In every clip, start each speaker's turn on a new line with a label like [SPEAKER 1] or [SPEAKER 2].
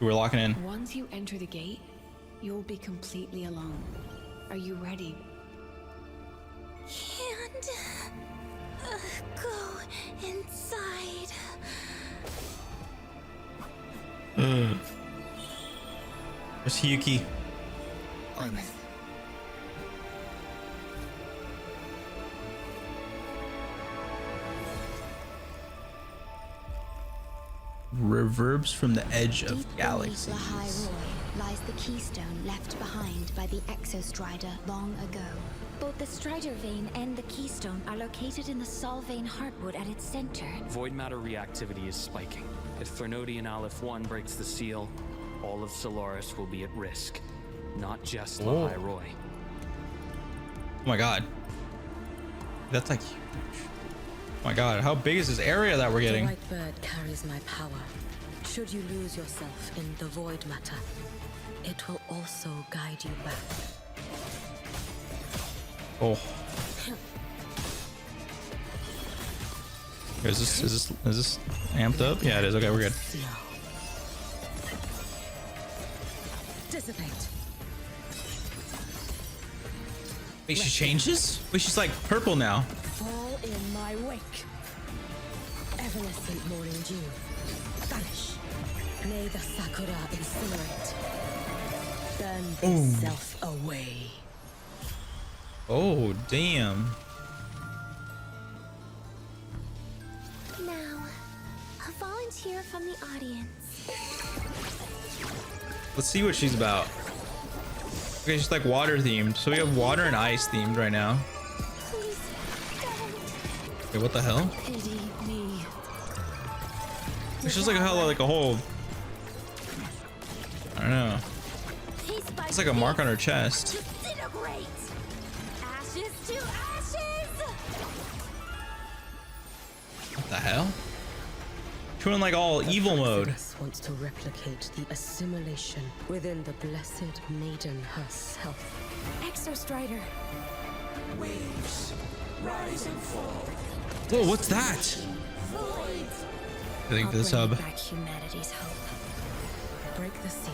[SPEAKER 1] We're locking in.
[SPEAKER 2] Once you enter the gate, you'll be completely alone. Are you ready?
[SPEAKER 3] Can't go inside.
[SPEAKER 1] There's Hiyuki. Reverbs from the edge of galaxies.
[SPEAKER 3] Deep beneath the High Roy lies the keystone left behind by the Exostrider long ago. Both the Strider vein and the keystone are located in the Sol vein heartwood at its center.
[SPEAKER 4] Void matter reactivity is spiking. If Fernodian Aleph 1 breaks the seal, all of Solaris will be at risk. Not just the High Roy.
[SPEAKER 1] Oh my god. That's like huge. Oh my god, how big is this area that we're getting?
[SPEAKER 5] The white bird carries my power. Should you lose yourself in the void matter, it will also guide you back.
[SPEAKER 1] Oh. Is this amped up? Yeah, it is. Okay, we're good.
[SPEAKER 5] Dissipate.
[SPEAKER 1] Wait, she changes? Wait, she's like purple now.
[SPEAKER 5] Fall in my wake. Evanescent morning dew. Vanish. May the sakura incinerate. Burn thyself away.
[SPEAKER 1] Oh, damn.
[SPEAKER 3] Now, a volunteer from the audience.
[SPEAKER 1] Let's see what she's about. Okay, she's like water themed. So we have water and ice themed right now.
[SPEAKER 3] Please don't.
[SPEAKER 1] Wait, what the hell?
[SPEAKER 5] Pity me.
[SPEAKER 1] It's just like a whole. I don't know.
[SPEAKER 3] Piece by
[SPEAKER 1] It's like a mark on her chest.
[SPEAKER 3] disintegrate. Ashes to ashes.
[SPEAKER 1] What the hell? She went like all evil mode.
[SPEAKER 5] Maximus wants to replicate the assimilation within the blessed maiden herself.
[SPEAKER 3] Exostrider.
[SPEAKER 6] Waves rise and fall.
[SPEAKER 1] Whoa, what's that? I think for the sub.
[SPEAKER 3] Back humanity's hope.
[SPEAKER 5] Break the seal,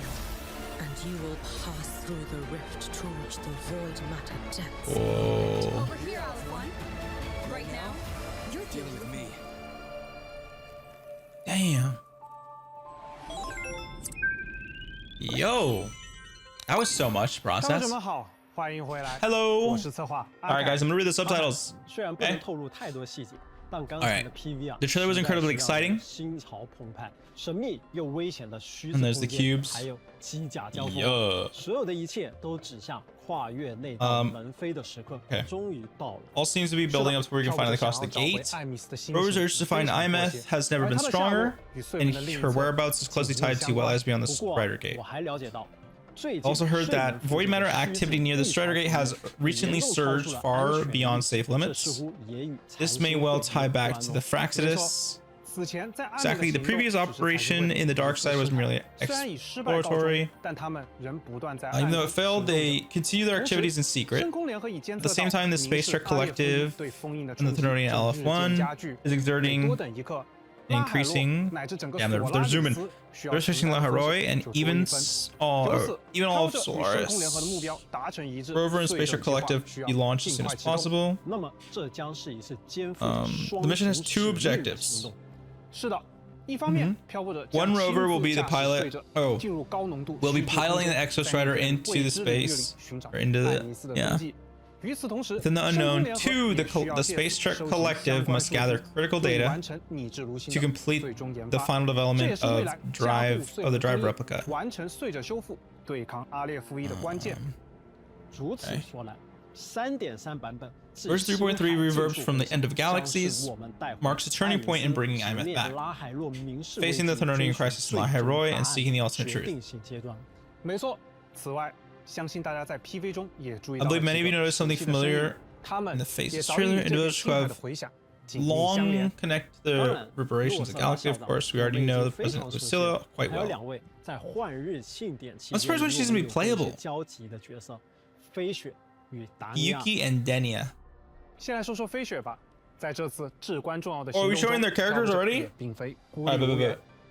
[SPEAKER 5] and you will pass through the rift to reach the void matter depths.
[SPEAKER 1] Whoa.
[SPEAKER 3] Over here, one. Right now, you're dealing with
[SPEAKER 6] Me.
[SPEAKER 1] Damn. Yo. That was so much process.
[SPEAKER 7] 们好，欢迎回来。
[SPEAKER 1] Hello.
[SPEAKER 7] 我是策划。
[SPEAKER 1] Alright, guys, I'm gonna read the subtitles.
[SPEAKER 7] 虽然不能透露太多细节，但刚
[SPEAKER 1] Alright.
[SPEAKER 7] 才的 PV 啊
[SPEAKER 1] The trailer was
[SPEAKER 7] 实在是
[SPEAKER 1] incredibly
[SPEAKER 7] 让人
[SPEAKER 1] exciting.
[SPEAKER 7] 心潮澎湃，神秘又危险的虚
[SPEAKER 1] And
[SPEAKER 7] 子
[SPEAKER 1] there's
[SPEAKER 7] 空
[SPEAKER 1] the
[SPEAKER 7] 间，
[SPEAKER 1] cubes.
[SPEAKER 7] 还有机甲交锋
[SPEAKER 1] Yeah.
[SPEAKER 7] 所有的一切都指向跨越内道门扉的时刻
[SPEAKER 1] okay.
[SPEAKER 7] 终于到了。
[SPEAKER 1] All seems to be building up to where we can finally cross the gate. Rover's urge to find Imeth has never been stronger, and her whereabouts is closely tied to what lies beyond the Strider Gate.
[SPEAKER 7] 我还了解到。
[SPEAKER 1] Also heard that void matter activity near the Strider Gate has recently surged far beyond safe limits. This may well tie back to the Fraxidus. Exactly, the previous operation in the dark side was merely exploratory. Even though it failed, they continue their activities in secret. At the same time, the Space Trek Collective and the Fernodian LF1 is exerting increasing. Damn, they're zooming. They're researching La Haroi and even all of Solaris. Rover and Space Trek Collective be launched as soon as possible. The mission has two objectives. One rover will be the pilot. Oh, will be piloting the Exostrider into the space or into the Within the unknown. Two, the Space Trek Collective must gather critical data to complete the final development of the drive replica. Verse 3.3 reverbs from the end of galaxies marks a turning point in bringing Imeth back, facing the Fernodian crisis in La Haroi and seeking the ultimate truth. I believe many of you noticed something familiar in the Faces trailer. Individuals who have long connect the reverberations of Galaxy. Of course, we already know the President Lucilla quite well. I'm surprised when she's gonna be playable. Hiyuki and Denia. Oh, are we showing their characters already?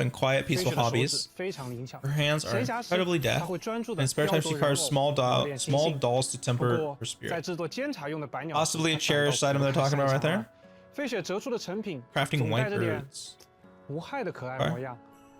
[SPEAKER 1] herself in quiet,
[SPEAKER 7] 飞
[SPEAKER 1] peaceful
[SPEAKER 7] 雪的手指
[SPEAKER 1] hobbies.
[SPEAKER 7] 非常灵巧，
[SPEAKER 1] Her hands are
[SPEAKER 7] 闲暇时
[SPEAKER 1] incredibly
[SPEAKER 7] 她
[SPEAKER 1] deft.
[SPEAKER 7] 会专注
[SPEAKER 1] In
[SPEAKER 7] 的
[SPEAKER 1] spare time, she carves small
[SPEAKER 7] 磨练心
[SPEAKER 1] small
[SPEAKER 7] 性。
[SPEAKER 1] dolls to
[SPEAKER 7] 不
[SPEAKER 1] temper
[SPEAKER 7] 过
[SPEAKER 1] her，spirit.
[SPEAKER 7] 在制作煎茶用的百鸟时，
[SPEAKER 1] Possibly a
[SPEAKER 7] 她感到
[SPEAKER 1] cherished item they're
[SPEAKER 7] 不太
[SPEAKER 1] talking about
[SPEAKER 7] 擅
[SPEAKER 1] right
[SPEAKER 7] 长
[SPEAKER 1] there.
[SPEAKER 7] 飞雪折出的成品
[SPEAKER 1] Crafting
[SPEAKER 7] 总带
[SPEAKER 1] white
[SPEAKER 7] 着点
[SPEAKER 1] birds.
[SPEAKER 7] 无害的可爱
[SPEAKER 1] Okay.
[SPEAKER 7] 模样，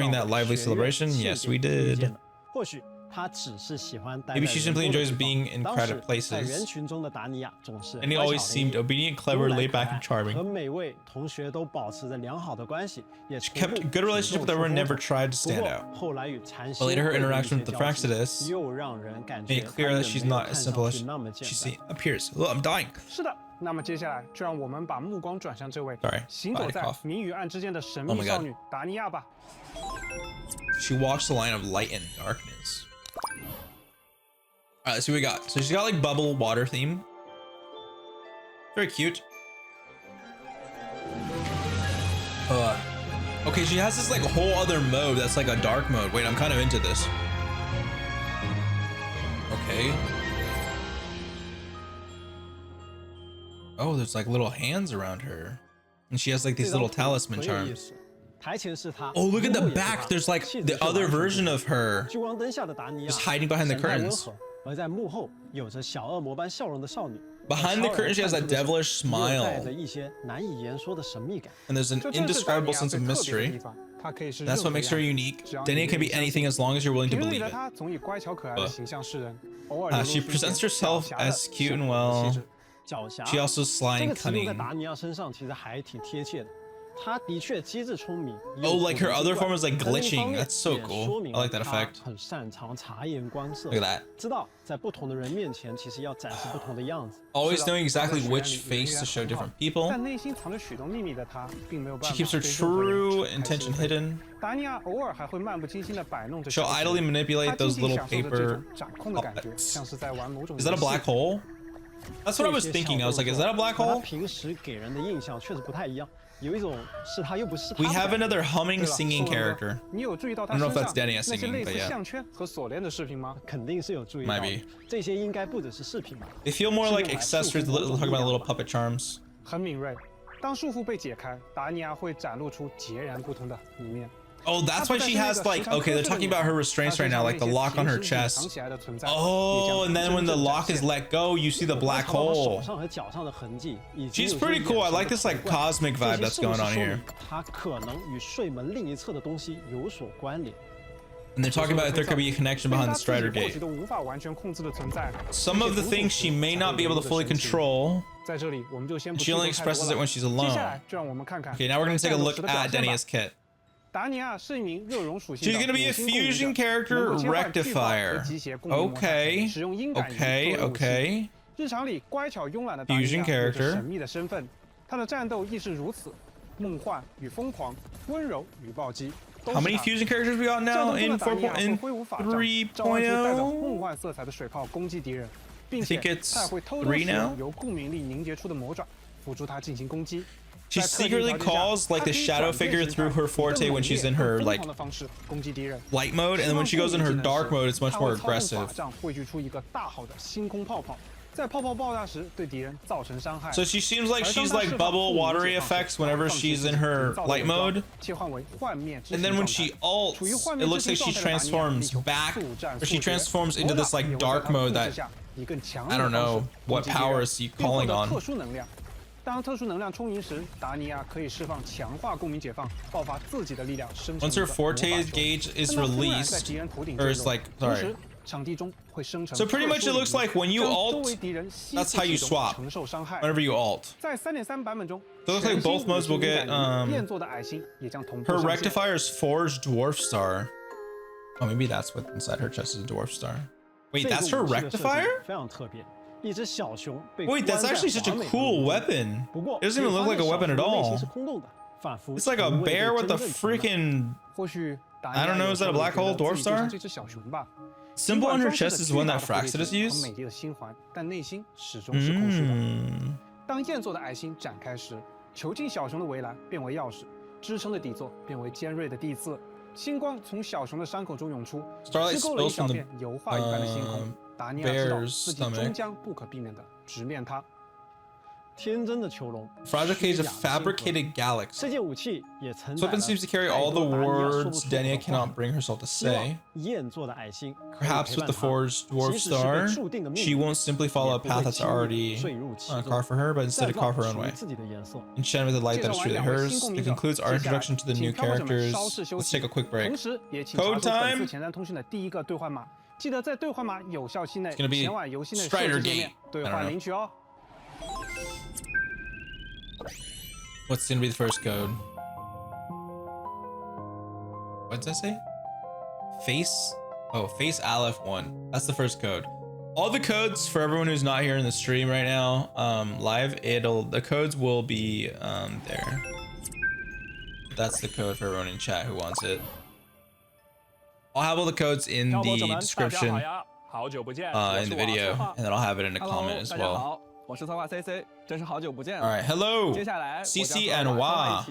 [SPEAKER 1] during that lively celebration? Yes, we did.
[SPEAKER 7] 或许他只是喜欢待
[SPEAKER 1] Maybe
[SPEAKER 7] 在
[SPEAKER 1] she
[SPEAKER 7] 人
[SPEAKER 1] simply
[SPEAKER 7] 多的
[SPEAKER 1] enjoys
[SPEAKER 7] 地方
[SPEAKER 1] being in
[SPEAKER 7] 当
[SPEAKER 1] crowded
[SPEAKER 7] 时在人
[SPEAKER 1] places.
[SPEAKER 7] 群中的达尼亚总是
[SPEAKER 1] And he
[SPEAKER 7] 乖巧
[SPEAKER 1] always seemed
[SPEAKER 7] 伶俐
[SPEAKER 1] obedient,
[SPEAKER 7] 优
[SPEAKER 1] clever,
[SPEAKER 7] 雅
[SPEAKER 1] laid
[SPEAKER 7] 可
[SPEAKER 1] back,
[SPEAKER 7] 爱
[SPEAKER 1] and charming.
[SPEAKER 7] 和每位同学都保持着良好的关系，也
[SPEAKER 1] She
[SPEAKER 7] 从
[SPEAKER 1] kept
[SPEAKER 7] 不
[SPEAKER 1] a good relationship
[SPEAKER 7] 主
[SPEAKER 1] with
[SPEAKER 7] 动
[SPEAKER 1] everyone,
[SPEAKER 7] 出
[SPEAKER 1] never
[SPEAKER 7] 风头。
[SPEAKER 1] tried to
[SPEAKER 7] 不
[SPEAKER 1] stand
[SPEAKER 7] 过
[SPEAKER 1] out.
[SPEAKER 7] 后来与禅
[SPEAKER 1] But
[SPEAKER 7] 师
[SPEAKER 1] later her
[SPEAKER 7] 会的一
[SPEAKER 1] interaction
[SPEAKER 7] 些
[SPEAKER 1] with the
[SPEAKER 7] 交集
[SPEAKER 1] Fractidus
[SPEAKER 7] 又让人感
[SPEAKER 1] made
[SPEAKER 7] 觉
[SPEAKER 1] it
[SPEAKER 7] 他
[SPEAKER 1] clear
[SPEAKER 7] 远
[SPEAKER 1] that she's
[SPEAKER 7] 没有
[SPEAKER 1] not
[SPEAKER 7] 看
[SPEAKER 1] as
[SPEAKER 7] 上
[SPEAKER 1] simple
[SPEAKER 7] 去
[SPEAKER 1] as
[SPEAKER 7] 那么简
[SPEAKER 1] she
[SPEAKER 7] 单。
[SPEAKER 1] appears. Oh, I'm dying.
[SPEAKER 7] 是的，那么接下来就让我们把目光转向这位
[SPEAKER 1] Sorry,
[SPEAKER 7] 行走
[SPEAKER 1] body
[SPEAKER 7] 在
[SPEAKER 1] cough.
[SPEAKER 7] 明与暗之间的神
[SPEAKER 1] Oh
[SPEAKER 7] 秘
[SPEAKER 1] my
[SPEAKER 7] 少
[SPEAKER 1] God.
[SPEAKER 7] 女达尼亚吧。
[SPEAKER 1] She walks the line of light and darkness. Alright, let's see what we got. So she's got like bubble water theme. Very cute. Okay, she has this like whole other mode that's like a dark mode. Wait, I'm kind of into this. Okay. Oh, there's like little hands around her. And she has like these little talisman charms. Oh, look at the back. There's like the other version of her just hiding behind the curtains. Behind the curtain, she has that devilish smile. And there's an indescribable sense of mystery. That's what makes her unique. Denia can be anything as long as you're willing to believe it. She presents herself as cute and well. She also is sly and cunning. Oh, like her other form is like glitching. That's so cool. I like that effect. Look at that. Always knowing exactly which face to show different people. She keeps her true intention hidden. She'll idly manipulate those little paper puppets. Is that a black hole? That's what I was thinking. I was like, is that a black hole? We have another humming, singing character. I don't know if that's Denia singing, but yeah. Might be. They feel more like accessories. Talking about little puppet charms. Oh, that's why she has like, okay, they're talking about her restraints right now, like the lock on her chest. Oh, and then when the lock is let go, you see the black hole. She's pretty cool. I like this like cosmic vibe that's going on here. And they're talking about if there could be a connection behind the Strider Gate. Some of the things she may not be able to fully control. She only expresses it when she's alone. Okay, now we're going to take a look at Denia's kit. She's gonna be a fusion character rectifier. Okay. Fusion character. How many fusion characters we got now in 3.0? I think it's 3 now. She secretly calls like the shadow figure through her forte when she's in her like light mode, and then when she goes in her dark mode, it's much more aggressive. So she seems like she's like bubble watery effects whenever she's in her light mode, and then when she ults, it looks like she transforms back, or she transforms into this like dark mode that I don't know what power is she calling on. Once her forte gauge is released, or is like, sorry. So pretty much it looks like when you ult, that's how you swap, whenever you ult. So it looks like both modes will get, her rectifier is Forged Dwarf Star. Oh, maybe that's what inside her chest is a Dwarf Star. Wait, that's her rectifier? Wait, that's actually such a cool weapon. It doesn't even look like a weapon at all. It's like a bear with a freaking, I don't know, is that a black hole dwarf star? Symbol on her chest is the one that Fractsidus used. Starlight spills from the bear's stomach. Fragile cage of fabricated galaxy. This weapon seems to carry all the words Denia cannot bring herself to say. Perhaps with the forged dwarf star, she won't simply follow a path that's already carved for her, but instead carve her own way. Enchanted with the light that is truly hers. It concludes our introduction to the new characters. Let's take a quick break. Code time! It's gonna be Strider Gate. I don't know. What's gonna be the first code? What does that say? Face? Oh, Face Aleph 1. That's the first code. All the codes for everyone who's not here in the stream right now, live, the codes will be there. That's the code for everyone in chat who wants it. I'll have all the codes in the description in the video, and then I'll have it in a comment as well. Alright, hello, CC and Wa.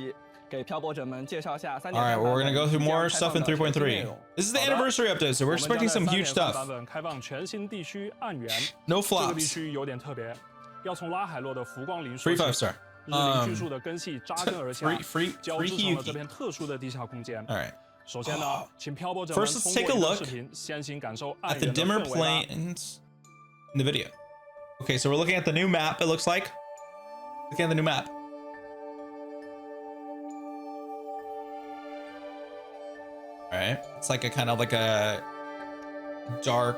[SPEAKER 8] 给漂泊者们介绍下
[SPEAKER 1] All right, well, we're gonna go through more stuff in 3.3. This is the anniversary update, so we're expecting some huge stuff.
[SPEAKER 9] 版本开放全新地区暗源，
[SPEAKER 1] No
[SPEAKER 9] 这个地
[SPEAKER 1] flops.
[SPEAKER 9] 区有点特别，要从拉海洛的浮光林
[SPEAKER 1] Free
[SPEAKER 9] 说
[SPEAKER 1] 5
[SPEAKER 9] 起。
[SPEAKER 1] star.
[SPEAKER 9] 日林巨树的根系扎根而下，
[SPEAKER 1] free
[SPEAKER 9] 交织成了这
[SPEAKER 1] Hiyuki.
[SPEAKER 9] 片特殊的地下空间。
[SPEAKER 1] All right.
[SPEAKER 9] 首先呢，请漂泊者们
[SPEAKER 1] First, let's
[SPEAKER 9] 通
[SPEAKER 1] take
[SPEAKER 9] 过
[SPEAKER 1] a
[SPEAKER 9] 一段
[SPEAKER 1] look
[SPEAKER 9] 视频先行感受暗
[SPEAKER 1] At the
[SPEAKER 9] 源的
[SPEAKER 1] dimmer
[SPEAKER 9] 氛围吧。
[SPEAKER 1] planes in the video. Okay, so we're looking at the new map. It looks like. Looking at the new map. All right, it's like a kind of like a dark,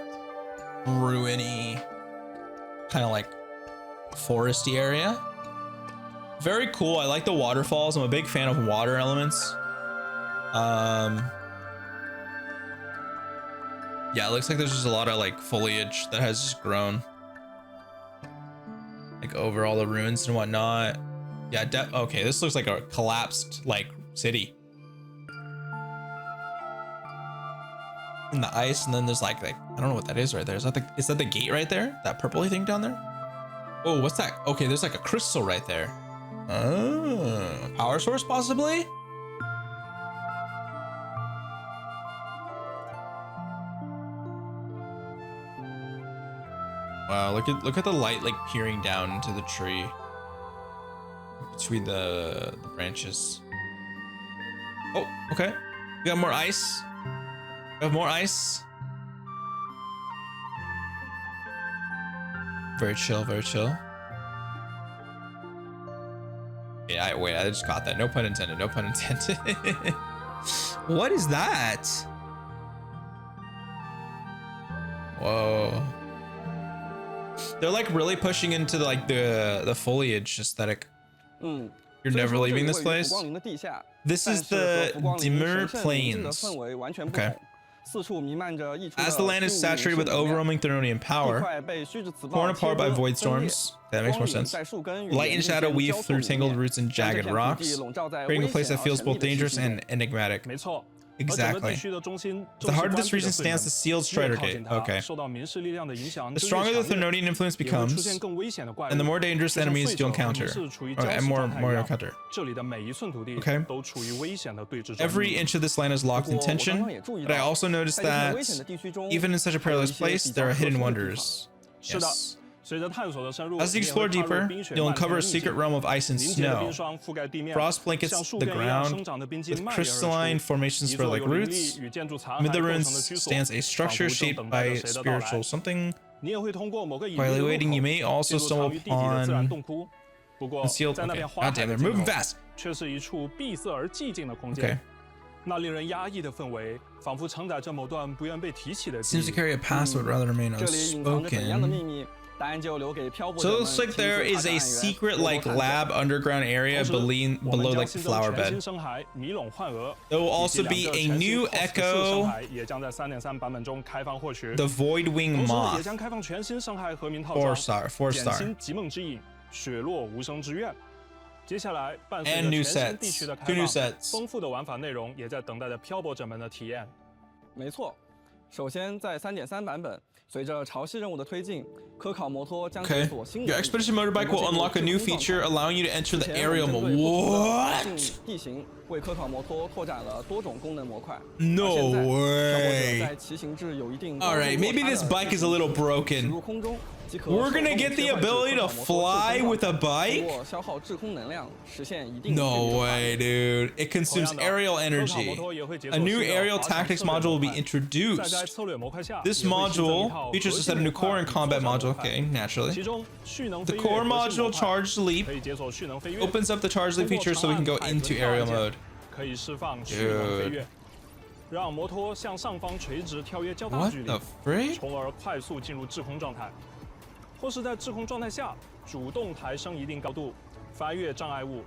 [SPEAKER 1] ruiny, kind of like foresty area. Very cool. I like the waterfalls. I'm a big fan of water elements. Yeah, it looks like there's just a lot of like foliage that has just grown like over all the ruins and whatnot. Yeah, okay, this looks like a collapsed like city. In the ice, and then there's like I don't know what that is right there. Is that the gate right there? That purpley thing down there? Oh, what's that? Okay, there's like a crystal right there. Oh, power source possibly? Wow, look at the light like peering down into the tree between the branches. Oh, okay. We got more ice. We have more ice. Very chill, very chill. Yeah, wait, I just got that. No pun intended, no pun intended. What is that? Whoa. They're like really pushing into like the foliage aesthetic. You're never leaving this place? This is the dimmer plains. Okay. As the land is saturated with overwhelming Theronian power, torn apart by void storms, that makes more sense. Light and shadow weave through tangled roots and jagged rocks, creating a place that feels both dangerous and enigmatic. Exactly. At the heart of this region stands the sealed Strider Gate. Okay. The stronger the Theronian influence becomes, and the more dangerous enemies you'll encounter. Okay, and more you'll encounter. Okay. Every inch of this land is locked in tension, but I also noticed that even in such a perilous place, there are hidden wonders. Yes. As you explore deeper, you'll uncover a secret realm of ice and snow. Frost blankets the ground with crystalline formations spread like roots. Amid the ruins stands a structure shaped by spiritual something. While waiting, you may also stumble upon concealed. Okay. God damn, they're moving fast. Okay. Seems to carry a past but rather remain unspoken. So it looks like there is a secret like lab underground area below like the flower bed. There will also be a new Echo, the Voidwing Moth. 4 star. And new sets. 2 new sets.
[SPEAKER 9] 丰富的玩法内容也在等待着漂泊者们的体验。
[SPEAKER 8] 没错，首先在 3.3 版本，随着潮汐任务的推进，科考摩托将解锁新的
[SPEAKER 1] Your expedition motorbike will unlock a new feature allowing you to enter the aerial mode. What?
[SPEAKER 8] 地形为科考摩托拓展了多种功能模块。
[SPEAKER 1] No way.
[SPEAKER 8] 在骑行至有一定
[SPEAKER 1] All right, maybe this bike is a little broken.
[SPEAKER 8] 入空中。
[SPEAKER 1] We're gonna get the ability to fly with a bike? No way, dude. It consumes aerial energy. A new aerial tactics module will be introduced. This module features a set of new core and combat module. Okay, naturally. The core module Charge Leap opens up the Charge Leap feature so we can go into aerial mode. Dude.
[SPEAKER 9] 让摩托向上方垂直跳跃较大距离，
[SPEAKER 1] What the frick?
[SPEAKER 9] 从而快速进入滞空状态。 或是在滞空状态下主动抬升一定高度，翻越障碍物。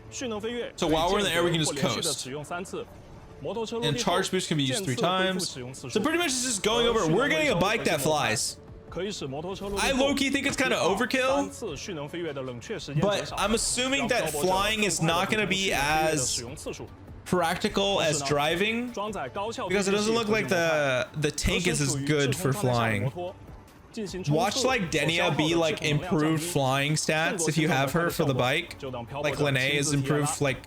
[SPEAKER 9] 蓄能飞跃
[SPEAKER 1] So while we're in the air, we can just
[SPEAKER 9] 连续的
[SPEAKER 1] coast.
[SPEAKER 9] 使用3次。摩托车落
[SPEAKER 1] And
[SPEAKER 9] 地后
[SPEAKER 1] charge boost can be used 3 times.
[SPEAKER 9] 使用次
[SPEAKER 1] So
[SPEAKER 9] 数。
[SPEAKER 1] pretty much it's just going over. We're getting a bike that flies.
[SPEAKER 9] 可以使摩托车落地
[SPEAKER 1] I
[SPEAKER 9] 后
[SPEAKER 1] low-key think it's kind of overkill.
[SPEAKER 9] 3次蓄能飞跃的冷却时间减
[SPEAKER 1] But
[SPEAKER 9] 少。
[SPEAKER 1] I'm assuming that flying is not going to be
[SPEAKER 9] 的
[SPEAKER 1] as
[SPEAKER 9] 使用次数。
[SPEAKER 1] practical as driving,
[SPEAKER 9] 装载高效
[SPEAKER 1] because it doesn't look like the tank is as good for flying. Watch like Denia be like improved flying stats if you have her for the bike. Like Lene is improved like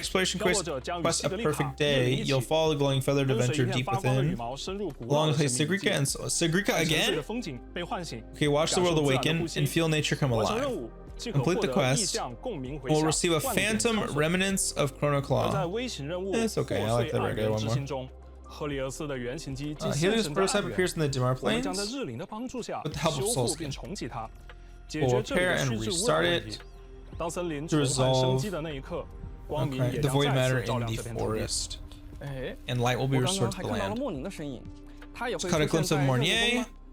[SPEAKER 1] exploration
[SPEAKER 9] 漂泊者将与
[SPEAKER 1] quest
[SPEAKER 9] 西
[SPEAKER 1] a
[SPEAKER 9] 格丽卡
[SPEAKER 1] perfect
[SPEAKER 9] 一人
[SPEAKER 1] day,
[SPEAKER 9] 一起
[SPEAKER 1] you'll follow a glowing feathered
[SPEAKER 9] 跟随
[SPEAKER 1] adventure
[SPEAKER 9] 一片
[SPEAKER 1] deep
[SPEAKER 9] 发光的羽
[SPEAKER 1] within.
[SPEAKER 9] 毛深入古
[SPEAKER 1] Along
[SPEAKER 9] 老
[SPEAKER 1] with
[SPEAKER 9] 的神秘
[SPEAKER 1] Sigrika
[SPEAKER 9] 遗
[SPEAKER 1] and
[SPEAKER 9] 迹，
[SPEAKER 1] Sigrika
[SPEAKER 9] 沉睡的
[SPEAKER 1] again?
[SPEAKER 9] 风景被唤醒。
[SPEAKER 1] Okay, watch the
[SPEAKER 9] 感
[SPEAKER 1] world
[SPEAKER 9] 受自然的
[SPEAKER 1] awaken
[SPEAKER 9] 呼吸
[SPEAKER 1] and feel nature come
[SPEAKER 9] 完成任
[SPEAKER 1] alive.
[SPEAKER 9] 务即可
[SPEAKER 1] Complete
[SPEAKER 9] 获
[SPEAKER 1] the
[SPEAKER 9] 得
[SPEAKER 1] quest.
[SPEAKER 9] 意象共鸣回
[SPEAKER 1] We'll
[SPEAKER 9] 响
[SPEAKER 1] receive a
[SPEAKER 9] 万点
[SPEAKER 1] phantom
[SPEAKER 9] 仓损
[SPEAKER 1] remnants of Chrono
[SPEAKER 9] 而在
[SPEAKER 1] Claw.
[SPEAKER 9] 微型任务
[SPEAKER 1] It's okay, I
[SPEAKER 9] 破
[SPEAKER 1] like
[SPEAKER 9] 碎
[SPEAKER 1] the
[SPEAKER 9] 暗
[SPEAKER 1] regular
[SPEAKER 9] 源
[SPEAKER 1] one
[SPEAKER 9] 之
[SPEAKER 1] more.
[SPEAKER 9] 心中，赫利俄斯的原型机及
[SPEAKER 1] Helios
[SPEAKER 9] 现神的
[SPEAKER 1] prototype
[SPEAKER 9] 暗源
[SPEAKER 1] appears in the Dimar
[SPEAKER 9] 我们将
[SPEAKER 1] Plains.
[SPEAKER 9] 在日灵的帮助下
[SPEAKER 1] With the help of
[SPEAKER 9] 修
[SPEAKER 1] Soul
[SPEAKER 9] 复并
[SPEAKER 1] Skin.
[SPEAKER 9] 重启它，解
[SPEAKER 1] We'll
[SPEAKER 9] 决这里
[SPEAKER 1] repair
[SPEAKER 9] 的
[SPEAKER 1] and
[SPEAKER 9] 虚质污
[SPEAKER 1] restart
[SPEAKER 9] 染问
[SPEAKER 1] it
[SPEAKER 9] 题。当森林
[SPEAKER 1] to
[SPEAKER 9] 重焕生
[SPEAKER 1] resolve
[SPEAKER 9] 机的那一刻，光明
[SPEAKER 1] Okay,
[SPEAKER 9] 也
[SPEAKER 1] the
[SPEAKER 9] 将
[SPEAKER 1] void
[SPEAKER 9] 再
[SPEAKER 1] matter
[SPEAKER 9] 次照
[SPEAKER 1] in
[SPEAKER 9] 亮
[SPEAKER 1] the
[SPEAKER 9] 这片土地。
[SPEAKER 8] 哎，
[SPEAKER 1] and light will
[SPEAKER 8] 我
[SPEAKER 1] be
[SPEAKER 8] 刚刚
[SPEAKER 1] restored
[SPEAKER 8] 还
[SPEAKER 1] to the
[SPEAKER 8] 看到了
[SPEAKER 1] land.
[SPEAKER 8] 莫宁的身影，他也会
[SPEAKER 1] Caught a
[SPEAKER 8] 出现
[SPEAKER 1] glimpse of
[SPEAKER 8] 在任务中
[SPEAKER 1] Mornier.
[SPEAKER 8] 吗？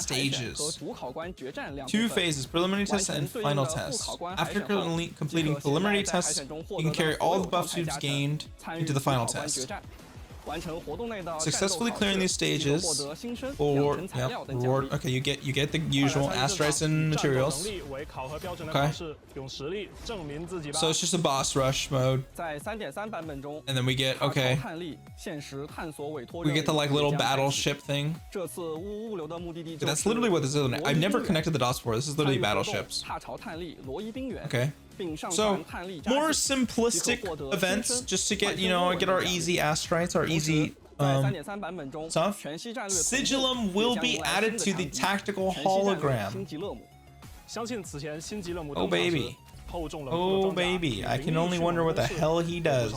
[SPEAKER 1] stages.
[SPEAKER 8] 主考官决战两部
[SPEAKER 1] 2
[SPEAKER 8] 分
[SPEAKER 1] phases, preliminary test and final test. After completing preliminary tests, you can carry all the buff you've gained into the final test. Successfully clearing these stages will reward, reward. Okay, you get the usual asteroids and materials. Okay. So it's just a boss rush mode. And then we get okay. We get the like little battleship thing. That's literally what this is. I've never connected the dots before. This is literally battleships. Okay. So more simplistic events just to get, you know, get our easy asteroids, our easy stuff. Sigillum will be added to the tactical hologram. Oh baby. Oh baby. I can only wonder what the hell he does.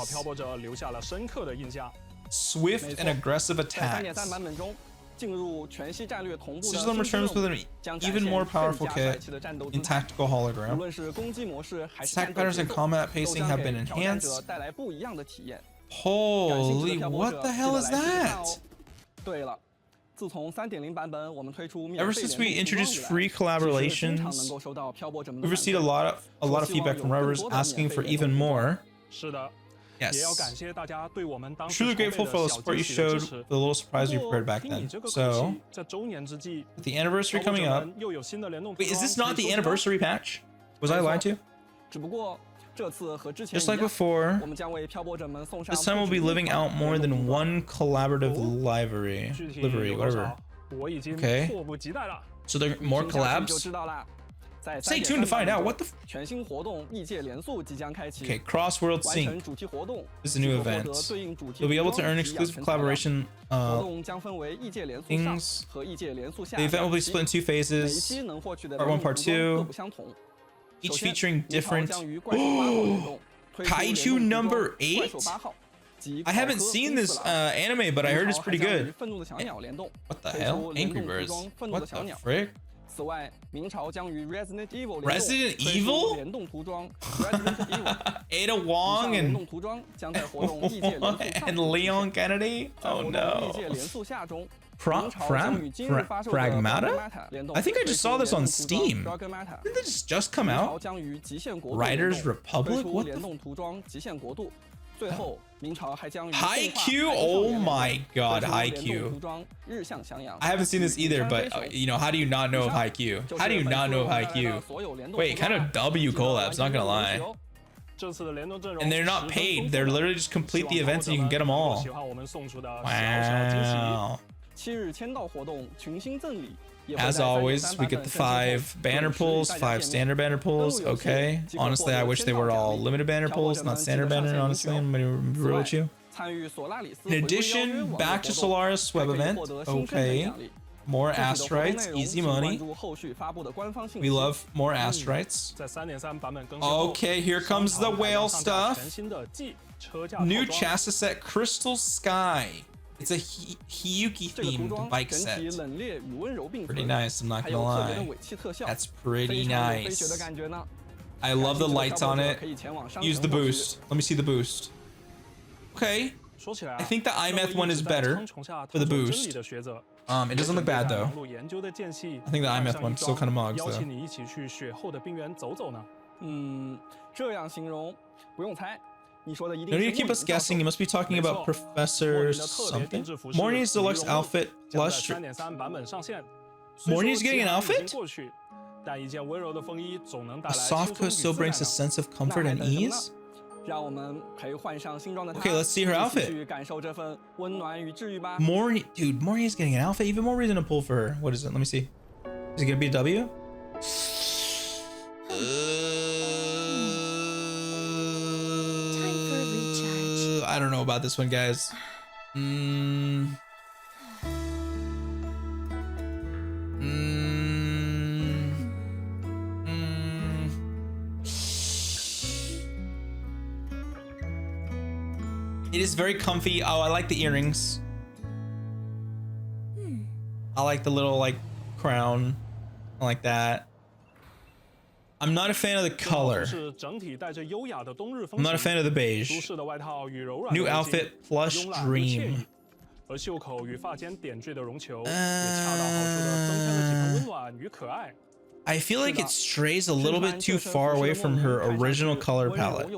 [SPEAKER 1] Swift and aggressive attacks. Sigillum returns with an even more powerful kit in tactical hologram. Attack patterns and combat pacing have been enhanced. Holy, what the hell is that? Ever since we introduced free collaborations, we've received a lot of feedback from rubbers asking for even more. Yes. Truly grateful for the support you showed, for the little surprise you prepared back then. So, with the anniversary coming up, wait, is this not the anniversary patch? Was I lied to? Just like before, this time we'll be living out more than one collaborative livery, whatever. Okay. So there are more collabs? Stay tuned to find out what the okay, Cross-World Sync. This is a new event. You'll be able to earn exclusive collaboration things. The event will be split in 2 phases. Part 1, Part 2. Each featuring different Kaiju number 8? I haven't seen this anime, but I heard it's pretty good. What the hell? Angry Birds. What the frick? Resident Evil? Ada Wong and Leon Kennedy? Oh no. Pragmata? I think I just saw this on Steam. Didn't this just come out? Riders Republic? What the? Haikyuu? Oh my god, Haikyuu. I haven't seen this either, but you know, how do you not know of Haikyuu? How do you not know of Haikyuu? Wait, kind of W collabs, not gonna lie. And they're not paid, they're literally just complete the events and you can get them all. Wow. As always, we get the 5 banner pulls, 5 standard banner pulls. Okay. Honestly, I wish they were all limited banner pulls, not standard banner. Honestly, I'm gonna be real with you. In addition, back to Solaris web event. Okay. More asteroids, easy money. We love more asteroids. Okay, here comes the whale stuff. New chassis set, Crystal Sky. It's a Hiyuki themed bike set. Pretty nice, I'm not gonna lie. That's pretty nice. I love the lights on it. Use the boost. Let me see the boost. Okay. I think the IMETH one is better for the boost. It doesn't look bad though. I think the IMETH one still kind of mugs though. No need to keep us guessing. You must be talking about Professor something. Morning's deluxe outfit. Morning's getting an outfit? A soft coat still brings a sense of comfort and ease? Okay, let's see her outfit. Morning, dude, Morning's getting an outfit. Even more reason to pull for her. What is it? Let me see. Is it gonna be a W? I don't know about this one, guys. It is very comfy. Oh, I like the earrings. I like the little like crown. I like that. I'm not a fan of the color. I'm not a fan of the beige. New outfit, plush dream. I feel like it strays a little bit too far away from her original color palette.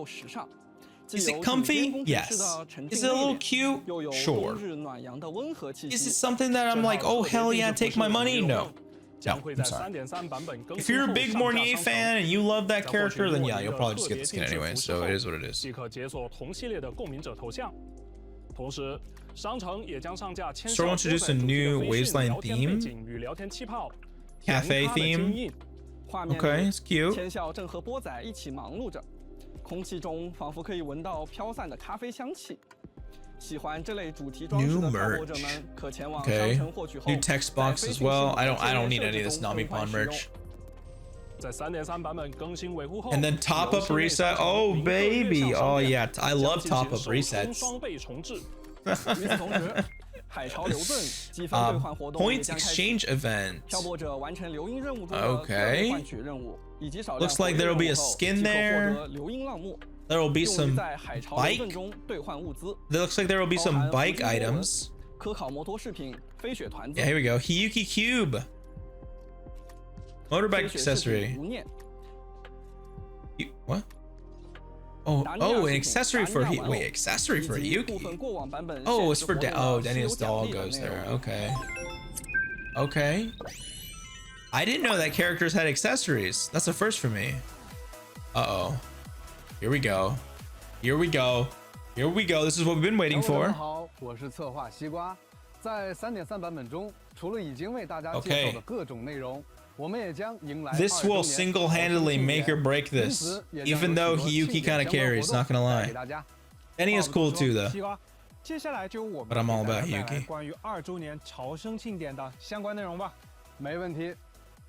[SPEAKER 1] Is it comfy? Yes. Is it a little cute? Sure. Is it something that I'm like, oh hell yeah, take my money? No. No, I'm sorry. If you're a big Mornier fan and you love that character, then yeah, you'll probably just get the skin anyway, so it is what it is.
[SPEAKER 9] 即可解锁同系列的共鸣者头像。同时，商城也将上架签
[SPEAKER 1] Store introduced a new Wasteland theme,
[SPEAKER 9] 与聊天气泡
[SPEAKER 1] cafe theme. Okay, it's cute.
[SPEAKER 8] 千笑正和波仔一起忙碌着，空气中仿佛可以闻到飘散的咖啡香气。喜欢这类主题装饰的漂泊者们可前往商城获取后。
[SPEAKER 1] New text box as well. I don't need any of this Namipon merch.
[SPEAKER 9] 在 3.3 版本更新维护后
[SPEAKER 1] And then top up reset. Oh baby. Oh yeah, I love top up resets.
[SPEAKER 9] 双倍重置。
[SPEAKER 8] 与此同时，海潮流盾积分兑换活动也
[SPEAKER 1] points
[SPEAKER 8] 将开始。
[SPEAKER 1] exchange event.
[SPEAKER 8] 漂泊者完成流音任务中的特别换取任务，以及少量
[SPEAKER 1] Looks like there'll be a skin there.
[SPEAKER 8] 获得流音浪木。
[SPEAKER 1] There will be some
[SPEAKER 8] 在海潮流盾中兑换物资。
[SPEAKER 1] There looks like there will be some bike items.
[SPEAKER 8] 科考摩托饰品、飞雪团子。
[SPEAKER 1] Yeah, here we go. Hiyuki Cube. Motorbike accessory. What? Oh, an accessory for wait, accessory for Hiyuki. Oh, it's for Denia's doll goes there. Okay. Okay. I didn't know that characters had accessories. That's a first for me. Uh-oh. Here we go. Here we go. Here we go. This is what we've been waiting for.
[SPEAKER 10] 好，我是策划西瓜。在 3.3 版本中，除了已经为大家介绍的各种内容，我们也将迎来
[SPEAKER 1] This will single-handedly make or break this, even though Hiyuki kind of carries. Not gonna lie. Denia's cool too, though.
[SPEAKER 7] 接下来就我们
[SPEAKER 1] But I'm all about
[SPEAKER 7] 带来
[SPEAKER 1] Hiyuki.
[SPEAKER 7] 关于2周年朝圣庆典的相关内容吧。
[SPEAKER 10] 没问题。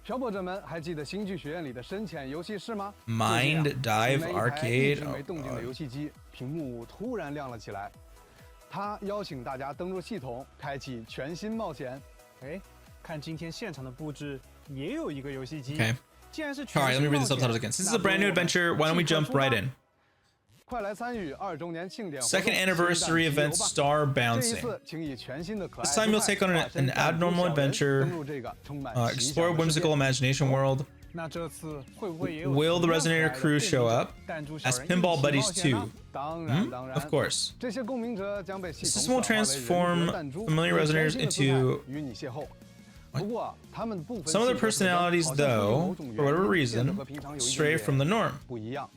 [SPEAKER 10] 漂泊者们还记得星剧学院里的深潜游戏室吗
[SPEAKER 1] Mind Dive Arcade.
[SPEAKER 10] 没动静的游戏机，屏幕突然亮了起来。它邀请大家登入系统，开启全新冒险。
[SPEAKER 7] 哎，看今天现场的布置，也有一个游戏机。
[SPEAKER 1] Okay.
[SPEAKER 7] 既然是
[SPEAKER 1] All right, let me read the subtitles again. Since it's a brand new adventure, why don't we jump right in?
[SPEAKER 10] 快来参与2周年庆典活动
[SPEAKER 1] Second anniversary event Star
[SPEAKER 10] 这一
[SPEAKER 1] Bouncing.
[SPEAKER 10] 次，请以全新的可爱
[SPEAKER 1] This time you'll take on an abnormal adventure,
[SPEAKER 10] 登入这个充满
[SPEAKER 1] explore whimsical imagination world.
[SPEAKER 7] 那这次会不会也有
[SPEAKER 1] Will the Resonator crew show up
[SPEAKER 7] 弹珠小
[SPEAKER 1] as
[SPEAKER 7] 人
[SPEAKER 1] Pinball
[SPEAKER 7] 一起冒
[SPEAKER 1] Buddies
[SPEAKER 7] 险呢
[SPEAKER 1] 2?
[SPEAKER 10] 当然，当然
[SPEAKER 1] Of course.
[SPEAKER 10] 这些共鸣者将被系
[SPEAKER 1] The
[SPEAKER 10] 统
[SPEAKER 1] system will
[SPEAKER 10] 转化为人
[SPEAKER 1] transform
[SPEAKER 10] 格弹珠
[SPEAKER 1] familiar
[SPEAKER 10] 以
[SPEAKER 1] Resonators
[SPEAKER 10] 全新的姿
[SPEAKER 1] into
[SPEAKER 10] 态与你邂逅。不过，他们部分
[SPEAKER 1] some of their
[SPEAKER 10] 性格特征
[SPEAKER 1] personalities,
[SPEAKER 10] 好像因为某
[SPEAKER 1] though,
[SPEAKER 10] 种
[SPEAKER 1] for whatever
[SPEAKER 10] 原因变得
[SPEAKER 1] reason,
[SPEAKER 10] 和平常有一
[SPEAKER 1] stray
[SPEAKER 10] 点
[SPEAKER 1] from the norm.
[SPEAKER 10] 不一样。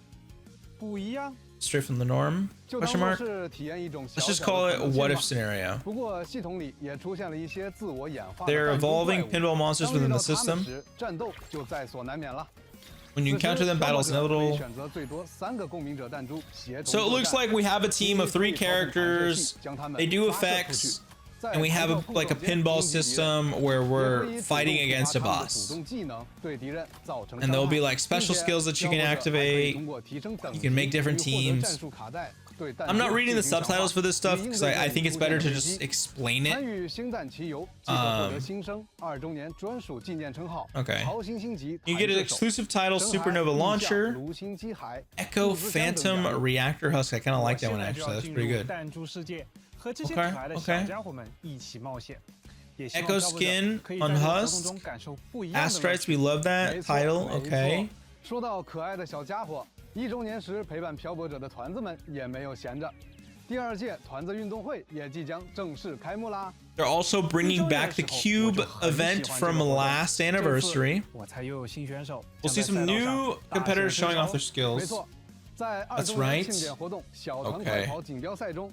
[SPEAKER 7] 不一样。
[SPEAKER 1] Stray from the norm?
[SPEAKER 10] 就当
[SPEAKER 1] Question
[SPEAKER 10] 作
[SPEAKER 1] mark?
[SPEAKER 10] 是体验一种小
[SPEAKER 1] Let's just
[SPEAKER 10] 小
[SPEAKER 1] call
[SPEAKER 10] 的
[SPEAKER 1] it
[SPEAKER 10] 可
[SPEAKER 1] a
[SPEAKER 10] 能
[SPEAKER 1] what
[SPEAKER 10] 性
[SPEAKER 1] if
[SPEAKER 10] 吧。
[SPEAKER 1] scenario.
[SPEAKER 10] 不过系统里也出现了一些自我演化的
[SPEAKER 1] They're
[SPEAKER 10] 弹珠
[SPEAKER 1] evolving
[SPEAKER 10] 怪物
[SPEAKER 1] pinball monsters
[SPEAKER 10] 当遇
[SPEAKER 1] within
[SPEAKER 10] 到
[SPEAKER 1] the
[SPEAKER 10] 它们
[SPEAKER 1] system.
[SPEAKER 10] 时，战斗就在所难免了。
[SPEAKER 1] When you
[SPEAKER 10] 此时
[SPEAKER 1] encounter them,
[SPEAKER 10] 漂泊
[SPEAKER 1] battles
[SPEAKER 10] 者可以
[SPEAKER 1] inevitable.
[SPEAKER 10] 选择最多3个共鸣者弹珠协同
[SPEAKER 1] So it
[SPEAKER 10] 作
[SPEAKER 1] looks
[SPEAKER 10] 战
[SPEAKER 1] like we have a team of 3
[SPEAKER 10] 你可以操纵弹射器
[SPEAKER 1] characters.
[SPEAKER 10] 将它们
[SPEAKER 1] They do
[SPEAKER 10] 发射出去
[SPEAKER 1] effects,
[SPEAKER 10] 在
[SPEAKER 1] and we have
[SPEAKER 10] 弹斗
[SPEAKER 1] like a
[SPEAKER 10] 碰撞间
[SPEAKER 1] pinball
[SPEAKER 10] 攻击敌人
[SPEAKER 1] system where
[SPEAKER 10] 也
[SPEAKER 1] we're
[SPEAKER 10] 可以主动
[SPEAKER 1] fighting
[SPEAKER 10] 触发
[SPEAKER 1] against a
[SPEAKER 10] 他们的
[SPEAKER 1] boss.
[SPEAKER 10] 主动技能对敌人造成
[SPEAKER 1] And there'll
[SPEAKER 10] 伤害
[SPEAKER 1] be like special
[SPEAKER 10] 并且
[SPEAKER 1] skills that you can
[SPEAKER 10] 漂泊者还可以
[SPEAKER 1] activate.
[SPEAKER 10] 通过提升等
[SPEAKER 1] You can make
[SPEAKER 10] 级
[SPEAKER 1] different
[SPEAKER 10] 与获得
[SPEAKER 1] teams.
[SPEAKER 10] 战术卡带对弹
[SPEAKER 1] I'm not
[SPEAKER 10] 珠
[SPEAKER 1] reading the
[SPEAKER 10] 进行强化
[SPEAKER 1] subtitles for this stuff
[SPEAKER 10] 以应
[SPEAKER 1] because
[SPEAKER 10] 对
[SPEAKER 1] I
[SPEAKER 10] 这
[SPEAKER 1] think
[SPEAKER 10] 种
[SPEAKER 1] it's
[SPEAKER 10] 出现
[SPEAKER 1] better
[SPEAKER 10] 的
[SPEAKER 1] to
[SPEAKER 10] 危
[SPEAKER 1] just
[SPEAKER 10] 机
[SPEAKER 1] explain
[SPEAKER 10] 参
[SPEAKER 1] it.
[SPEAKER 10] 与星战奇游即可获得新生2周年专属纪念称号
[SPEAKER 1] Okay.
[SPEAKER 10] 潮星星级
[SPEAKER 1] You
[SPEAKER 10] 弹
[SPEAKER 1] get an
[SPEAKER 10] 射手
[SPEAKER 1] exclusive title
[SPEAKER 10] 深海
[SPEAKER 1] Supernova
[SPEAKER 10] 逆向
[SPEAKER 1] Launcher,
[SPEAKER 10] 炉心机骸
[SPEAKER 1] Echo
[SPEAKER 10] 物质相等
[SPEAKER 1] Phantom
[SPEAKER 10] 奖励
[SPEAKER 1] Reactor Husk. I kind of like that
[SPEAKER 7] 现
[SPEAKER 1] one
[SPEAKER 7] 在就
[SPEAKER 1] actually.
[SPEAKER 7] 要
[SPEAKER 1] That's
[SPEAKER 7] 进
[SPEAKER 1] pretty
[SPEAKER 7] 入
[SPEAKER 1] good.
[SPEAKER 7] 弹珠世界，和这些
[SPEAKER 1] Okay,
[SPEAKER 7] 可爱的
[SPEAKER 1] okay.
[SPEAKER 7] 小家伙们一起冒险。也希望
[SPEAKER 1] Echo
[SPEAKER 7] 漂泊者
[SPEAKER 1] Skin
[SPEAKER 7] 可以在
[SPEAKER 1] on
[SPEAKER 7] 这个活动
[SPEAKER 1] Husk.
[SPEAKER 7] 中感受不一样的乐
[SPEAKER 1] Astrites,
[SPEAKER 7] 趣
[SPEAKER 1] we love
[SPEAKER 10] 没
[SPEAKER 1] that
[SPEAKER 10] 错
[SPEAKER 1] title.
[SPEAKER 10] 没错
[SPEAKER 1] Okay.
[SPEAKER 10] 说到可爱的小家伙，1周年时陪伴漂泊者的团子们也没有闲着。第2届团子运动会也即将正式开幕啦！
[SPEAKER 1] They're also bringing back the Cube event from last anniversary.
[SPEAKER 7] 我猜又有新选手
[SPEAKER 1] We'll see some new competitors showing off their
[SPEAKER 10] 没
[SPEAKER 1] skills.
[SPEAKER 10] 错，在2
[SPEAKER 1] That's
[SPEAKER 10] 周年
[SPEAKER 1] right.
[SPEAKER 10] 庆典活动小团
[SPEAKER 1] Okay.
[SPEAKER 10] 快跑锦标赛中。